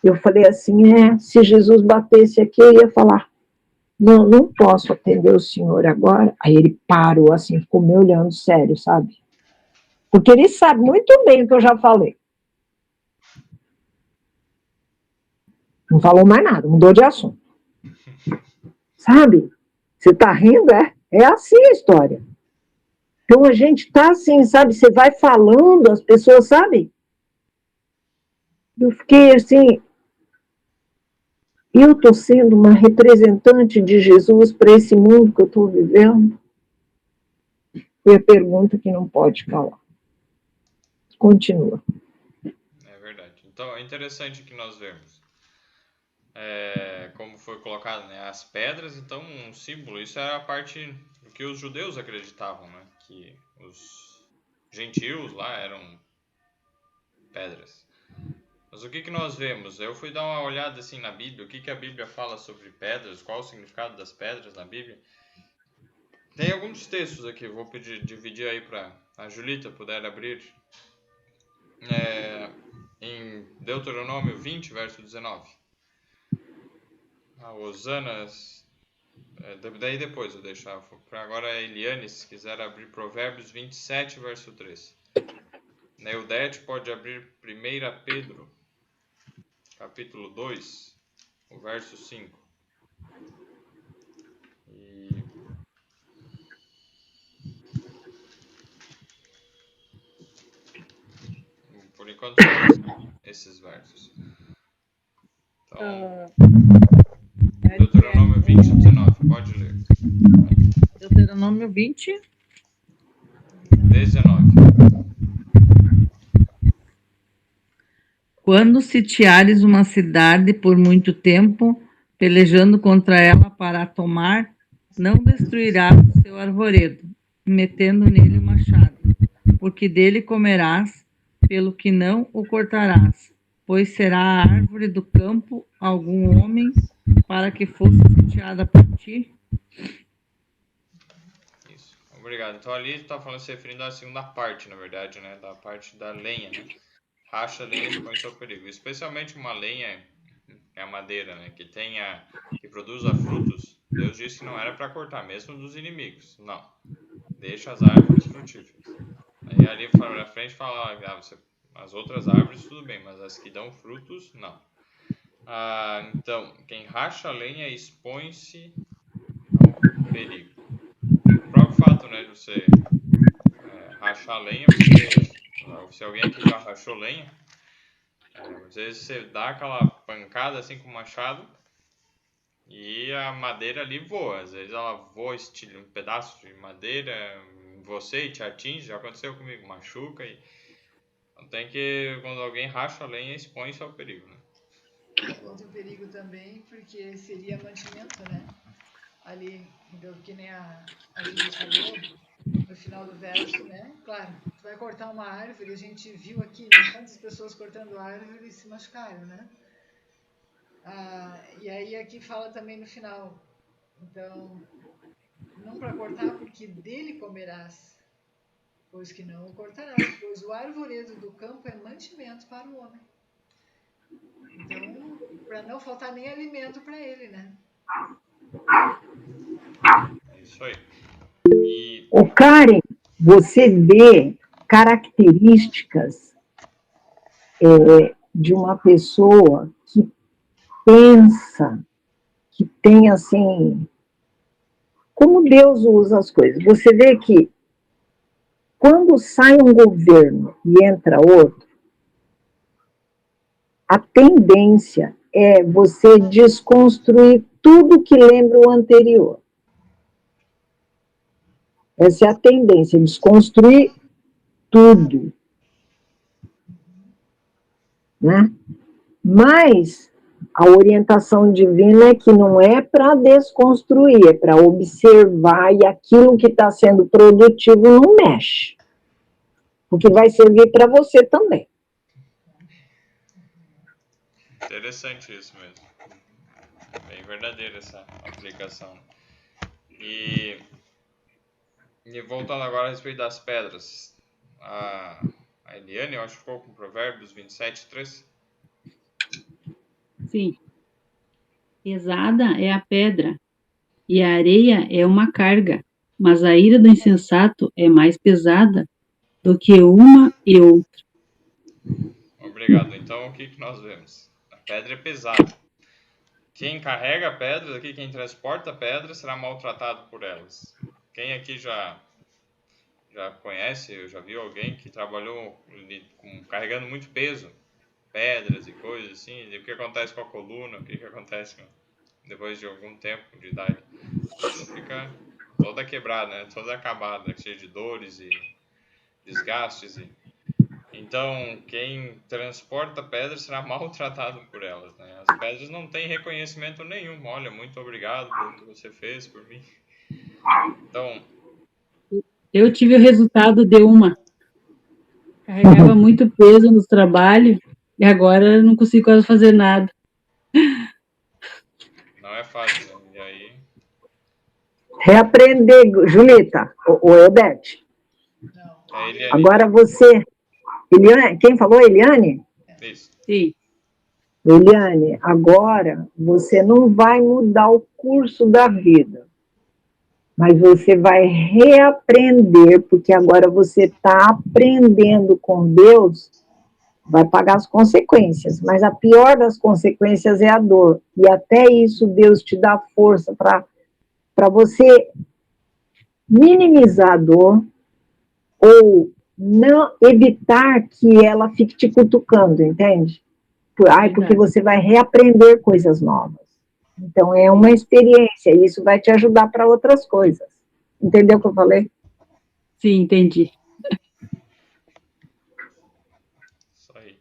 Eu falei assim, se Jesus batesse aqui, eu ia falar, não posso atender o senhor agora. Aí ele parou assim, ficou me olhando sério, sabe? Porque ele sabe muito bem o que eu já falei. Não falou mais nada, mudou de assunto. Sabe? Você tá rindo, é assim a história. Então a gente tá assim, sabe? Você vai falando, as pessoas, sabe? Eu fiquei assim, eu tô sendo uma representante de Jesus para esse mundo que eu tô vivendo? Foi a pergunta que não pode calar. Continua. É verdade. Então é interessante que nós vemos como foi colocado, né? As pedras, então um símbolo. Isso era a parte do que os judeus acreditavam, né? Que os gentios lá eram pedras. Mas o que nós vemos? Eu fui dar uma olhada assim na Bíblia, o que a Bíblia fala sobre pedras, qual o significado das pedras na Bíblia. Tem alguns textos aqui, vou dividir aí para a Julita puder abrir. Em Deuteronômio 20, verso 19. A Osanas. Daí depois eu deixar. Para agora a Eliane, se quiser abrir Provérbios 27, verso 3. Neudete pode abrir 1 Pedro, capítulo 2, o verso 5. E por enquanto só esses versos. Então, Deuteronômio 20, 19, pode ler. Deuteronômio 20, 19. Quando sitiares uma cidade por muito tempo, pelejando contra ela para a tomar, não destruirás o seu arvoredo, metendo nele o machado, porque dele comerás, pelo que não o cortarás, pois será a árvore do campo algum homem para que fosse sitiada por ti. Isso, obrigado. Então ali está falando, se referindo à segunda parte, na verdade, né? Da parte da lenha, né? Racha a lenha e expõe-se ao perigo. Especialmente uma lenha, é a madeira, né? Que produza frutos. Deus disse que não era para cortar, mesmo dos inimigos. Não. Deixa as árvores frutíferas. Aí ali na frente fala, as outras árvores tudo bem, mas as que dão frutos, não. Então, quem racha a lenha expõe-se ao perigo. O próprio fato, né, de você rachar a lenha, se alguém aqui já rachou lenha, às vezes você dá aquela pancada assim com o machado e a madeira ali voa. Às vezes ela voa um pedaço de madeira em você e te atinge. Já aconteceu comigo, machuca. Então tem que, quando alguém racha a lenha, expõe-se ao perigo, né? Outro perigo também, porque seria mantimento, né? Ali, então, que nem a Judith falou, no final do verso, né? Claro, tu vai cortar uma árvore, a gente viu aqui, né? Quantas pessoas cortando árvore e se machucaram, né? E aí aqui fala também no final. Então, não para cortar, porque dele comerás, pois que não o cortarás, pois o arvoredo do campo é mantimento para o homem. Então, para não faltar nem alimento para ele, né? É isso aí. E Ô, Karen, você vê características de uma pessoa que pensa, que tem assim, como Deus usa as coisas. Você vê que quando sai um governo e entra outro, a tendência é você desconstruir tudo que lembra o anterior. Essa é a tendência, desconstruir tudo. Né? Mas a orientação divina é que não é para desconstruir, é para observar e aquilo que está sendo produtivo não mexe. Porque vai servir para você também. interessante isso mesmo. Bem verdadeira essa aplicação. E voltando agora a respeito das pedras. A Eliane, eu acho que ficou com Provérbios 27:3. Sim. Pesada é a pedra, e a areia é uma carga, mas a ira do insensato é mais pesada do que uma e outra. Obrigado. Então, o que nós vemos? A pedra é pesada. Quem carrega pedras aqui, quem transporta pedras, será maltratado por elas. Quem aqui já conhece, já viu alguém que trabalhou carregando muito peso, pedras e coisas assim, e o que acontece com a coluna, o que acontece depois de algum tempo de idade? A pessoa fica toda quebrada, né? Toda acabada, cheia de dores e desgastes. Então, quem transporta pedras será maltratado por elas, né? As pedras não têm reconhecimento nenhum. Olha, muito obrigado pelo que você fez por mim. Então, Eu tive o resultado de uma. Carregava muito peso no trabalho e agora não consigo quase fazer nada. não é fácil, né? E aí, Reaprender, Julita, o Eudete. Não. é Eliane. Agora você, Eliane, quem falou, Eliane? Isso. Sim. Eliane, agora você não vai mudar o curso da vida, mas você vai reaprender, porque agora você está aprendendo com Deus, vai pagar as consequências, mas a pior das consequências é a dor, e até isso Deus te dá força para você minimizar a dor, ou não evitar que ela fique te cutucando, entende? Porque você vai reaprender coisas novas. Então, é uma experiência, e isso vai te ajudar para outras coisas. Entendeu o que eu falei? Sim, entendi. Isso aí.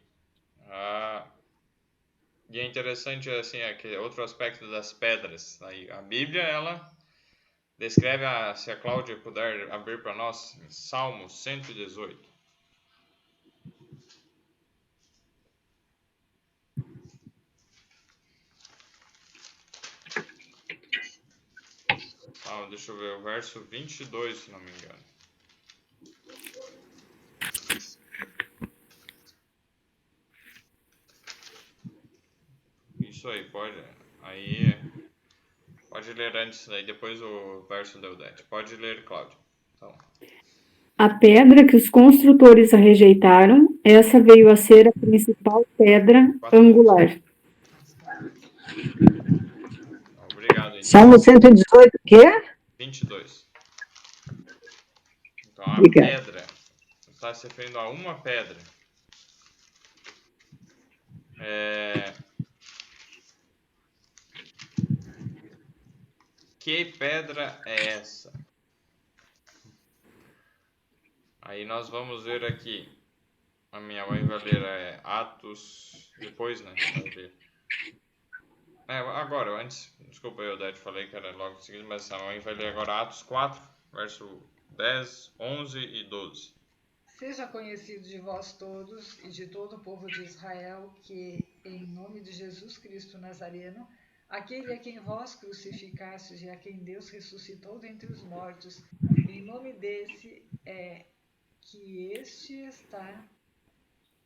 E é interessante, assim, aquele outro aspecto das pedras. Aí, a Bíblia, ela descreve, se a Cláudia puder abrir para nós, Salmo 118. Deixa eu ver, o verso 22, se não me engano. Isso aí, pode. Aí, pode ler antes, aí depois o verso da Eudete. Pode ler, Cláudio. Então, A pedra que os construtores rejeitaram, essa veio a ser a principal pedra angular. obrigado. Então, Salmo 118, o quê? 22. Então, a Obrigado. pedra, está se referindo a uma pedra. Que pedra é essa? Aí nós vamos ver aqui. A minha mãe vai ler Atos, depois, né? Vai ler. Agora, antes, desculpa, eu falei que era logo em seguida, mas a mãe vai ler agora Atos 4, verso 10, 11 e 12. Seja conhecido de vós todos e de todo o povo de Israel que em nome de Jesus Cristo Nazareno, aquele a quem vós crucificastes e a quem Deus ressuscitou dentre os mortos, em nome desse é que este está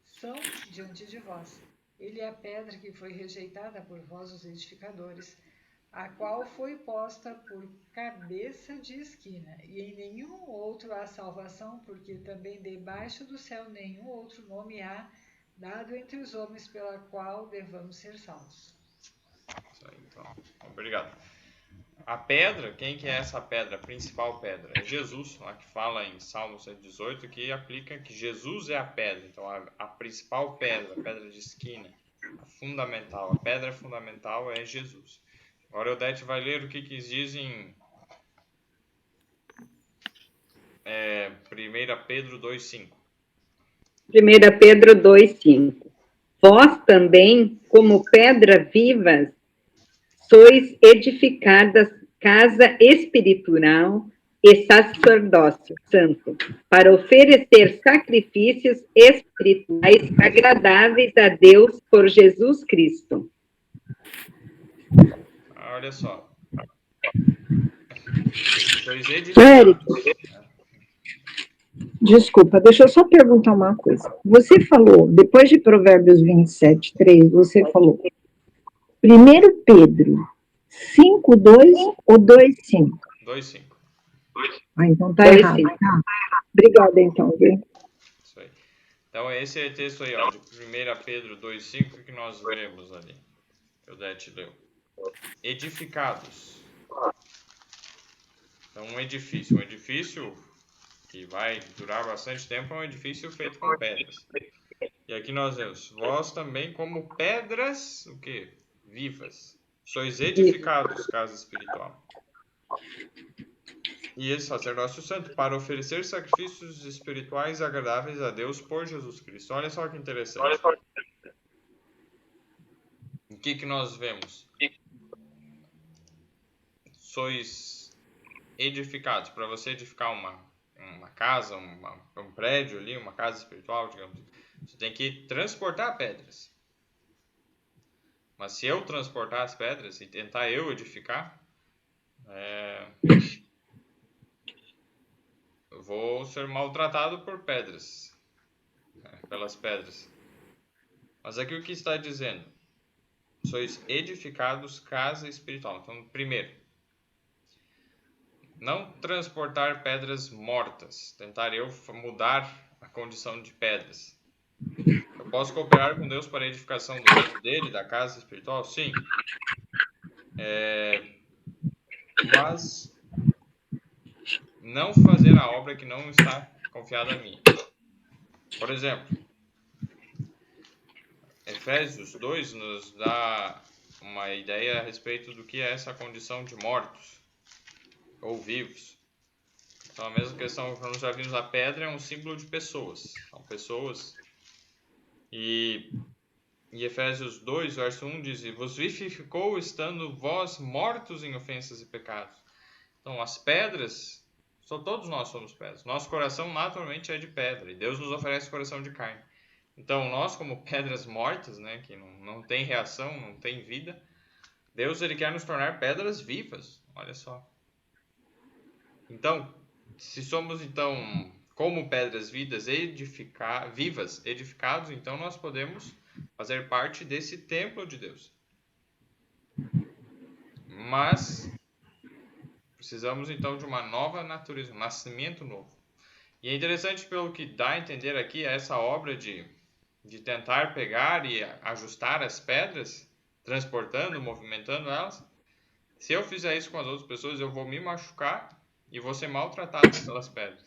são diante de vós. Ele é a pedra que foi rejeitada por vós, os edificadores, a qual foi posta por cabeça de esquina, e em nenhum outro há salvação, porque também debaixo do céu nenhum outro nome há dado entre os homens pela qual devamos ser salvos. Isso aí, então. Obrigado. A pedra, quem que é essa pedra? A principal pedra é Jesus, lá que fala em Salmo 118, que aplica que Jesus é a pedra. Então, a principal pedra, a pedra de esquina, a fundamental, a pedra fundamental é Jesus. Agora, Odete vai ler o que diz em 1 Pedro 2,5. 1 Pedro 2,5. Vós também, como pedra vivas, sois edificadas casa espiritual e sacerdócio santo, para oferecer sacrifícios espirituais agradáveis a Deus por Jesus Cristo. Olha só. Sois Érico, edificados. desculpa, deixa eu só perguntar uma coisa. Você falou, depois de Provérbios 27, 3, você falou 1 Pedro 5:2 ou 2:5? 2,5. Ah, então tá 2:5. errado. Tá. Obrigada, então, viu? Isso aí. Então, esse é o texto aí, ó, de 1 Pedro 2,5 que nós vemos ali. Que o Odete leu. Edificados. Então, um edifício que vai durar bastante tempo é um edifício feito com pedras. E aqui nós vemos, vós também como pedras, o quê? Vivas. Sois edificados, casa espiritual. E esse sacerdócio santo, para oferecer sacrifícios espirituais agradáveis a Deus por Jesus Cristo. Olha só que interessante. O que nós vemos? Sois edificados. Para você edificar uma casa, um prédio ali, uma casa espiritual, digamos, você tem que transportar pedras. Mas se eu transportar as pedras e tentar eu edificar, eu vou ser maltratado por pedras, pelas pedras. Mas aqui o que está dizendo? Sois edificados casa espiritual. Então, primeiro, não transportar pedras mortas, tentar eu mudar a condição de pedras. Eu posso cooperar com Deus para a edificação do reino dele, da casa espiritual? Sim. Mas não fazer a obra que não está confiada a mim. Por exemplo, Efésios 2 nos dá uma ideia a respeito do que é essa condição de mortos ou vivos. Então, a mesma questão que nós já vimos, a pedra é um símbolo de pessoas. São pessoas. E Efésios 2, verso 1 diz: e vos vivificou estando vós mortos em ofensas e pecados. Então, as pedras, todos nós somos pedras. Nosso coração naturalmente é de pedra e Deus nos oferece coração de carne. Então, nós como pedras mortas, né, que não tem reação, não tem vida, Deus ele quer nos tornar pedras vivas. Olha só. Então, se somos então como pedras vivas, edificados, então nós podemos fazer parte desse templo de Deus. Mas precisamos então de uma nova natureza, um nascimento novo. E é interessante pelo que dá a entender aqui essa obra de tentar pegar e ajustar as pedras, transportando, movimentando elas. Se eu fizer isso com as outras pessoas, eu vou me machucar e vou ser maltratado pelas pedras.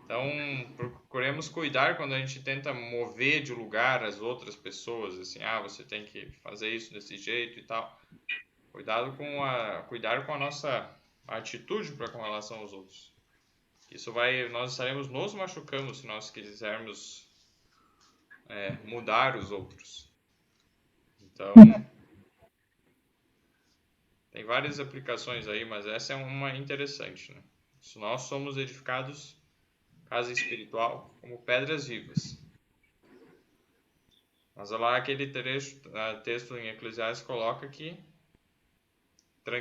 Então, procuremos cuidar quando a gente tenta mover de lugar as outras pessoas, assim, você tem que fazer isso desse jeito e tal. Cuidar com a nossa atitude com relação aos outros. Nós estaremos nos machucando se nós quisermos mudar os outros. Então, tem várias aplicações aí, mas essa é uma interessante, né? Nós somos edificados, casa espiritual, como pedras vivas. Mas lá aquele texto em Eclesiastes coloca que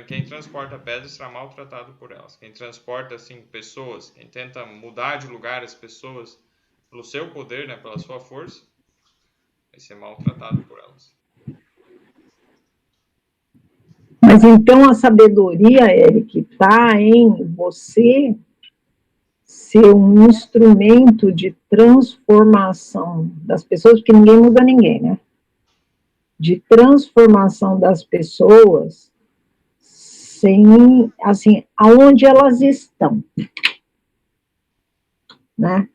quem transporta pedras será maltratado por elas. Quem transporta assim pessoas, quem tenta mudar de lugar as pessoas pelo seu poder, né, pela sua força, vai ser maltratado por elas. Mas então a sabedoria, Eric, está em você ser um instrumento de transformação das pessoas, porque ninguém muda ninguém, né? De transformação das pessoas, sem, assim, aonde elas estão, né?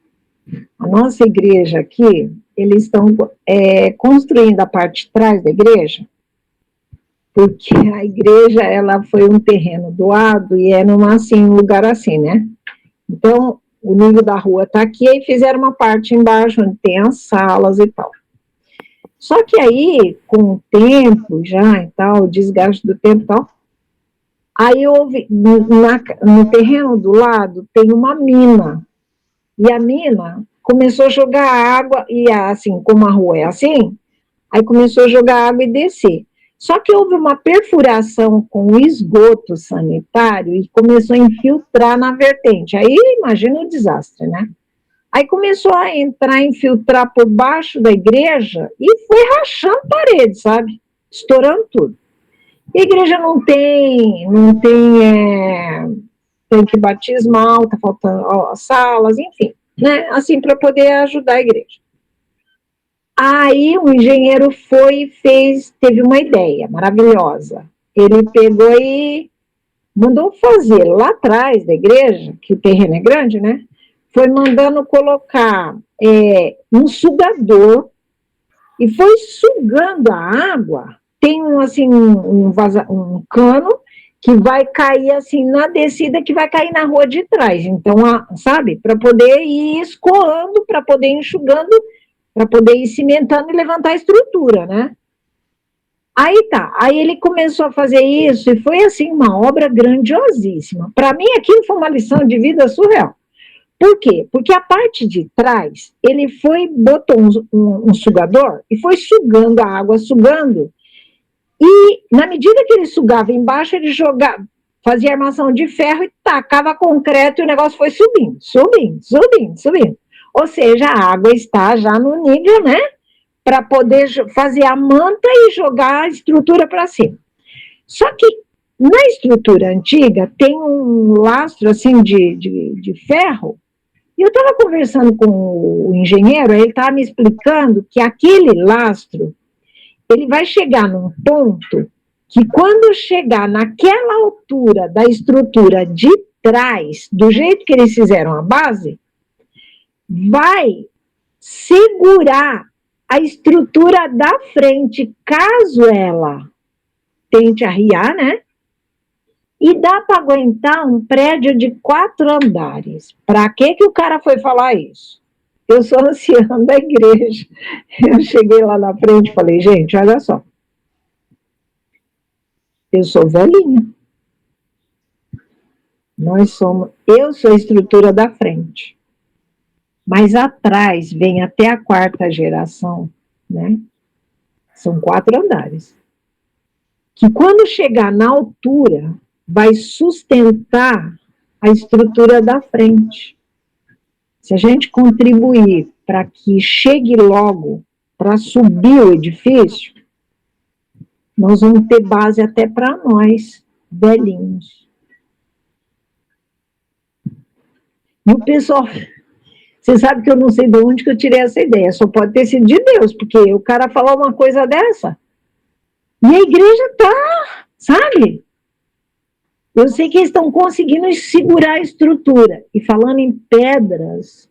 A nossa igreja aqui, eles estão construindo a parte de trás da igreja, porque a igreja, ela foi um terreno doado e é um lugar assim, né? Então, o nível da rua está aqui, e fizeram uma parte embaixo, onde tem as salas e tal. Só que aí, com o tempo já e tal, o desgaste do tempo e tal, aí houve, no terreno do lado, tem uma mina, e a mina começou a jogar água, e assim, como a rua é assim, aí começou a jogar água e descer. Só que houve uma perfuração com o esgoto sanitário e começou a infiltrar na vertente. Aí imagina o desastre, né? Aí começou a infiltrar por baixo da igreja e foi rachando parede, sabe? Estourando tudo. E a igreja não tem que batismal, tá faltando salas, enfim, né? Assim, para poder ajudar a igreja. Aí o engenheiro teve uma ideia maravilhosa. Ele pegou e mandou fazer lá atrás da igreja, que o terreno é grande, né? Foi mandando colocar um sugador e foi sugando a água. Tem um cano que vai cair assim na descida, que vai cair na rua de trás. Então, sabe, para poder ir escoando, para poder ir enxugando, para poder ir cimentando e levantar a estrutura, né? Aí ele começou a fazer isso e foi assim uma obra grandiosíssima. Para mim aquilo foi uma lição de vida surreal. Por quê? Porque a parte de trás, ele botou um sugador e foi sugando a água, sugando, e na medida que ele sugava embaixo, ele fazia armação de ferro e tacava concreto e o negócio foi subindo, subindo, subindo, subindo. Ou seja, a água está já no nível, né? Para poder fazer a manta e jogar a estrutura para cima. Só que na estrutura antiga tem um lastro assim de ferro, e eu estava conversando com o engenheiro, ele estava me explicando que aquele lastro, ele vai chegar num ponto que quando chegar naquela altura da estrutura de trás, do jeito que eles fizeram a base, vai segurar a estrutura da frente, caso ela tente arriar, né? E dá para aguentar um prédio de 4 andares. Para que o cara foi falar isso? Eu sou anciã da igreja. Eu cheguei lá na frente e falei, gente, olha só. Eu sou velhinha. Eu sou a estrutura da frente. Mas atrás vem até a 4ª geração, né? São 4 andares. Que quando chegar na altura, vai sustentar a estrutura da frente. Se a gente contribuir para que chegue logo para subir o edifício, nós vamos ter base até para nós, velhinhos. E o pessoal, você sabe que eu não sei de onde que eu tirei essa ideia, só pode ter sido de Deus, porque o cara falou uma coisa dessa, e a igreja tá, sabe? Eu sei que eles estão conseguindo segurar a estrutura. E falando em pedras,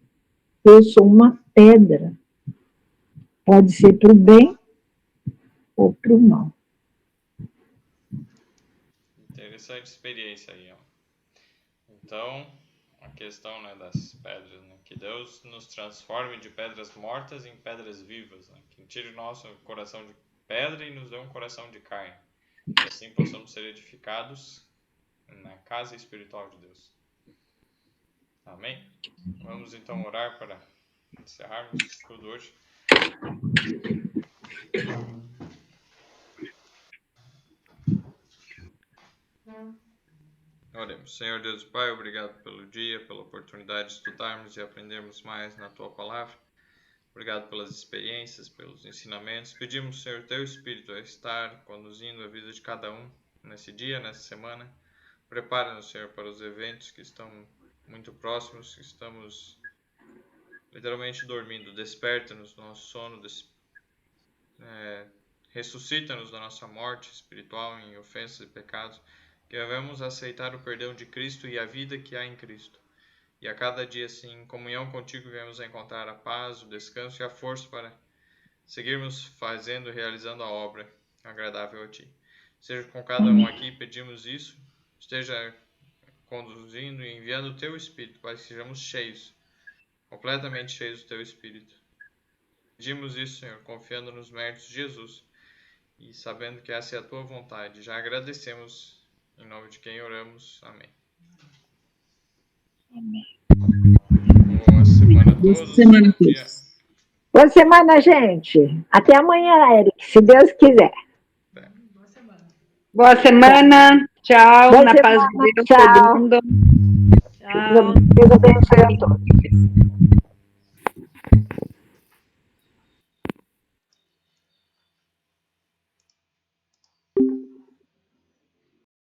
eu sou uma pedra. Pode ser para o bem ou para o mal. Interessante experiência aí, ó. Então, a questão, né, das pedras, né? Que Deus nos transforme de pedras mortas em pedras vivas, né? Que tire o nosso coração de pedra e nos dê um coração de carne. E assim possamos ser edificados na casa espiritual de Deus. Amém? Vamos então orar para encerrarmos tudo hoje. Oremos. Senhor Deus e Pai, obrigado pelo dia, pela oportunidade de estudarmos e aprendermos mais na Tua Palavra. Obrigado pelas experiências, pelos ensinamentos. Pedimos, Senhor, Teu Espírito a estar conduzindo a vida de cada um nesse dia, nessa semana. Prepara-nos, Senhor, para os eventos que estão muito próximos, que estamos literalmente dormindo. Desperta-nos do nosso sono, ressuscita-nos da nossa morte espiritual em ofensas e pecados, que devemos aceitar o perdão de Cristo e a vida que há em Cristo. E a cada dia, assim, em comunhão contigo, venhamos a encontrar a paz, o descanso e a força para seguirmos fazendo e realizando a obra agradável a Ti. Seja com cada um aqui, pedimos isso, esteja conduzindo e enviando o Teu Espírito, para que sejamos cheios, completamente cheios do Teu Espírito. Pedimos isso, Senhor, confiando nos méritos de Jesus e sabendo que essa é a Tua vontade. Já agradecemos, em nome de quem oramos. Amém. Boa semana a todos. Boa semana a todos. Boa semana, gente. Até amanhã, Eric, se Deus quiser. Boa semana. Boa semana. Tchau. Boa Na paz semana, de Deus, tchau. todo mundo. Tchau. Deus abençoe a todos.